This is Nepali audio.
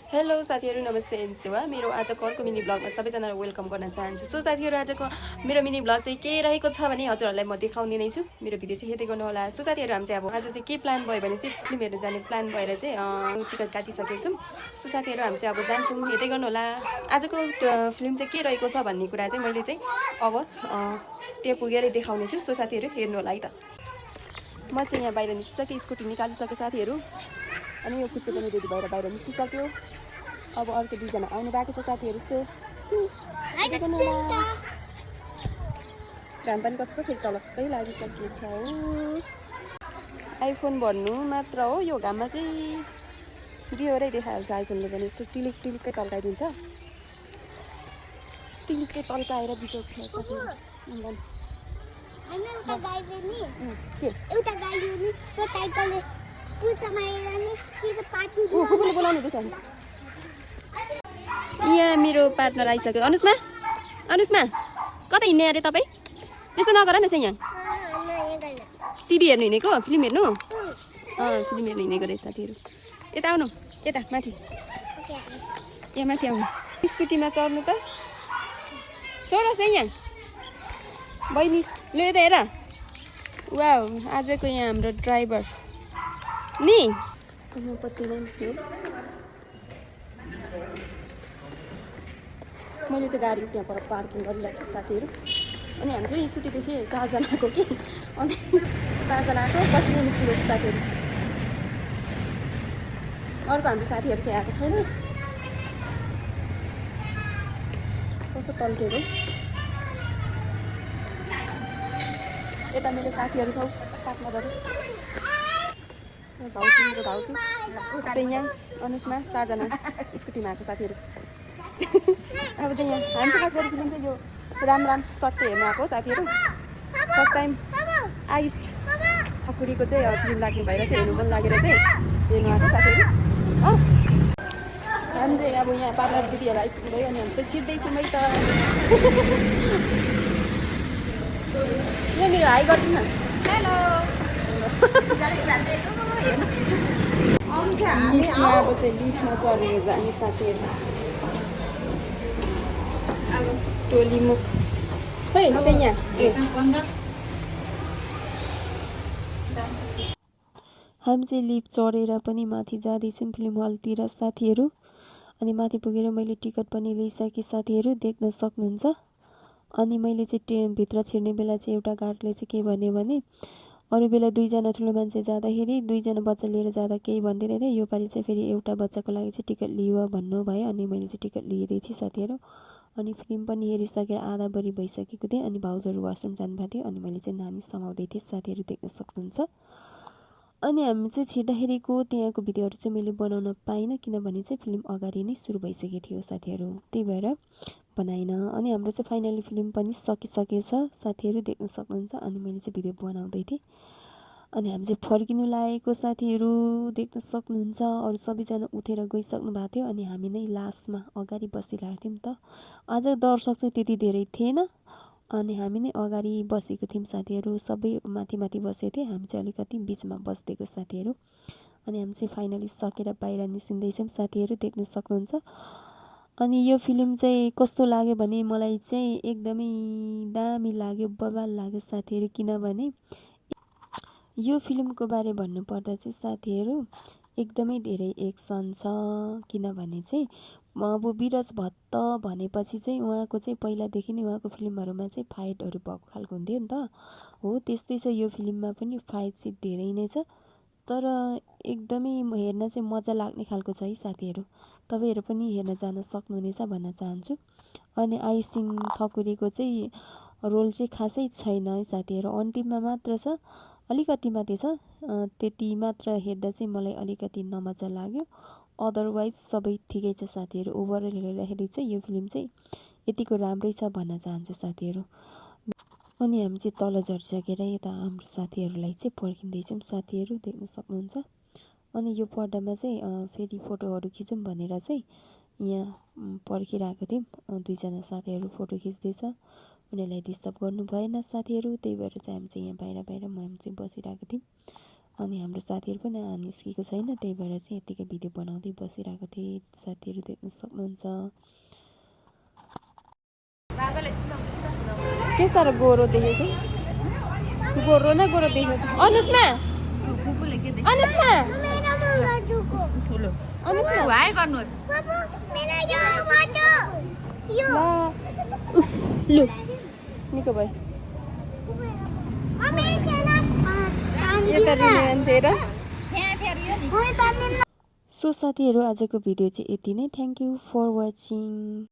हेलो साथीहरु नमस्ते सेवा मेरो आजको अर्को मिनी ब्लगमा सबैजनालाई वेलकम गर्न चाहन्छु। सो साथीहरु आजको मेरो मिनी ब्लग चाहिँ के रहेको छ भने हजुरहरुलाई म देखाउँदै नै छु। मेरो भिडियो चाहिँ हेर्दै गर्नु होला। सो साथीहरु हामी चाहिँ अब आज चाहिँ के प्लान भयो भने चाहिँ फिल्म हेर्न जाने प्लान भएर चाहिँ टिकट काटिसकेको छौं। सो साथीहरु हामी चाहिँ अब जान्छौं, हेर्दै गर्नु होला। आजको फिल्म चाहिँ के रहेको छ भन्ने कुरा चाहिँ मैले चाहिँ अब त्यो पुगेर देखाउने छु। सो साथीहरु हेर्नु होला है त। म चाहिँ यहाँ बाहिर निस्किसके स्कुटी निकालिसके साथीहरु। अनि यो फुच्चे पनि रेडी भएर बाहिर निस्किसक्यो। अब अर्को दुईजना आउनु बाँकी छ साथीहरु। सो घाम पनि कस्तो फेरि तलक्कै लागिसकेको छ हो। आइफोन भन्नु मात्र हो यो घाममा चाहिँ बिहोरै देखाइहाल्छ। आइफोनले पनि यस्तो टिलिक टिलिक्कै तल्काइदिन्छ। टिलिक्कै तल्काएर बिजोग छ साथीहरु। यहाँ मेरो पार्टनर आइसक्यो। अनुष्मा अनुष्मा कता हिँड्ने अरे तपाईँ? त्यस्तो नगर न चाहिँ यहाँ टिभी हेर्नु हिँडेको, फिल्म हेर्नु? फिल्म हेर्नु हिँडेको रहेछ साथीहरु। यता आउनु, यता माथि, यहाँ माथि आउनु। स्कुटीमा चढ्नु त छोडोस् है यहाँ बहिनी। ल यता हेर, वाउ आजको यहाँ हाम्रो ड्राइभर नि पसिना निस्क्यो। मैले चाहिँ गाडी त्यहाँ पर पार्किङ गरिरहेको छु साथीहरु। अनि हामी चाहिँ स्कुटीदेखि 4 जनाको कि, अनि 4 जनाको पसिना निस्किएको साथीहरु। अर्को हाम्रो साथीहरु चाहिँ आएको छैन। कस्तो तल्केको। यता मेरो साथीहरु छौ, पार्टनरहरु। भाउजू मेरो भाउजू चाहिँ यहाँ अनुष्मा 4 जना स्कुटीमा आएको साथीहरु। अब चाहिँ यहाँ हामी चाहिँ खासगरी फिल्म चाहिँ यो राम राम सत्य हेर्नु आएको साथीहरु। फर्स्ट टाइम आयुष ठकुरीको चाहिँ फिल्म लाग्ने भएर चाहिँ हेर्नु मन लागेर चाहिँ हेर्नु आएको साथीहरु। हामी चाहिँ अब यहाँ पार्लर दिदीहरु आइपुग्नु भयो। अनि हामी चाहिँ छिर्दैछौँ है त। यहाँ मेरो हाई गर्दिनु न। हेलो अब चाहिँ लिफ्टमा चढेर जाने साथीहरु। टोली मुख खै चाहिँ यहाँ हामी चाहिँ लिफ्ट चढेर पनि माथि जाँदैछौँ फिल्म हलतिर साथीहरु। अनि माथि पुगेर मैले टिकट पनि लिइसके साथीहरु, देख्न सक्नुहुन्छ। अनि मैले चाहिँ भित्र छिर्ने बेला चाहिँ एउटा गार्डले चाहिँ के भन्यो भने अरु बेला 2 जना ठुलो मान्छे जाँदाखेरि 2 जना बच्चा लिएर जाँदा केही भन्दैन रे, यो पालि चाहिँ फेरि एउटा बच्चाको लागि चाहिँ टिकट लियो भन्नु भयो। अनि मैले चाहिँ टिकट लिएदै थिएँ साथीहरु। अनि फिल्म पनि हेरिसकेर आधा बढी भइसकेको थिएँ। अनि भाउजूहरु वासरुम जानुभएको थियो। अनि मैले चाहिँ नानी समाउँदै थिएँ साथीहरु, देख्न सक्नुहुन्छ। अनि हामी चाहिँ छिर्दाखेरिको त्यहाँको भिडियोहरु चाहिँ मैले बनाउन पाइनँ, किनभने चाहिँ फिल्म अगाडि नै सुरु भइसकेको थियो साथीहरु, त्यही भएर बनाइन। अनि हाम्रो चाहिँ फाइनली फिल्म पनि सकिसकेछ साथीहरु, देख्न सक्नुहुन्छ। अनि मैले चाहिँ भिडियो बनाउँदै थिएँ। अनि हामी चाहिँ फर्किनु लागेको साथीहरु, देख्न सक्नुहुन्छ। अरु सबैजना उठेर गइसक्नु भएको थियो। अनि हामी नै लास्टमा अगाडि बसिरहेको थियौं त। आज दर्शक चाहिँ त्यति धेरै थिएन। अनि हामी नै अगाडि बसेको थियौं साथीहरु। सबै माथि माथि बसेको थिए, हामी चाहिँ अलिकति बीचमा बस्देको साथीहरु। अनि हामी चाहिँ फाइनली सकेर बाहिर निस्किँदैछौँ साथीहरु, देख्न सक्नुहुन्छ। अनि यो फिल्म चाहिँ कस्तो लाग्यो भने मलाई चाहिँ एकदमै दामी लाग्यो, बवाल लाग्यो साथीहरु। किनभने यो फिल्मको बारे भन्नु पर्दा चाहिँ साथीहरु एकदमै धेरै एक्सन छ। किनभने चाहिँ अब विरज भट्ट भनेपछि चाहिँ उहाँको चाहिँ पहिलादेखि नै उहाँको फिल्महरुमा चाहिँ फाइटहरु भएको खालको हुन्थ्यो नि त हो। त्यस्तै छ यो फिल्ममा पनि फाइट चाहिँ धेरै नै छ, तर एकदमै हेर्न चाहिँ मजा लाग्ने खालको छ है साथीहरु। तपाईहरु पनि हेर्न जान सक्नुहुनेछ भन्न चाहन्छु। अनि आइसिङ ठकुरीको चाहिँ रोल चाहिँ खासै छैन है साथीहरु, अन्तिममा मात्र छ, अलिकति मात्रै छ। त्यति मात्र हेर्दा चाहिँ मलाई अलिकति नमजा लाग्यो। अदरवाइज सबै ठिकै छ साथीहरु। ओभरअल हेर्दाखेरि चाहिँ यो फिल्म चाहिँ यतिको राम्रै छ भन्न चाहन्छु साथीहरु। अनि हामी चाहिँ तल झरिसकेर यता हाम्रो साथीहरुलाई चाहिँ पर्खिँदैछौँ साथीहरु, देख्न सक्नुहुन्छ। अनि यो पर्दामा चाहिँ फेरि फोटोहरु खिचौँ भनेर चाहिँ यहाँ पर्खिरहेको थियौँ। 2 जना साथीहरु फोटो खिच्दैछ। उनीहरुलाई डिस्टर्ब गर्नु भएन साथीहरु, त्यही भएर चाहिँ हामी चाहिँ यहाँ बाहिर म हामी चाहिँ बसिरहेको थियौँ। अनि हाम्रो साथीहरू पनि निस्केको छैन, त्यही भएर चाहिँ यतिकै भिडियो बनाउँदै बसिरहेको थिएँ। साथीहरू देख्न सक्नुहुन्छ। के साह्रो गोरो देखेको, गोरो न गोरो देखेको। अनुष्मा अनुष्मा लु निको भयो सो साथीहरू आजको भिडियो चाहिँ यति नै। Thank you for watching.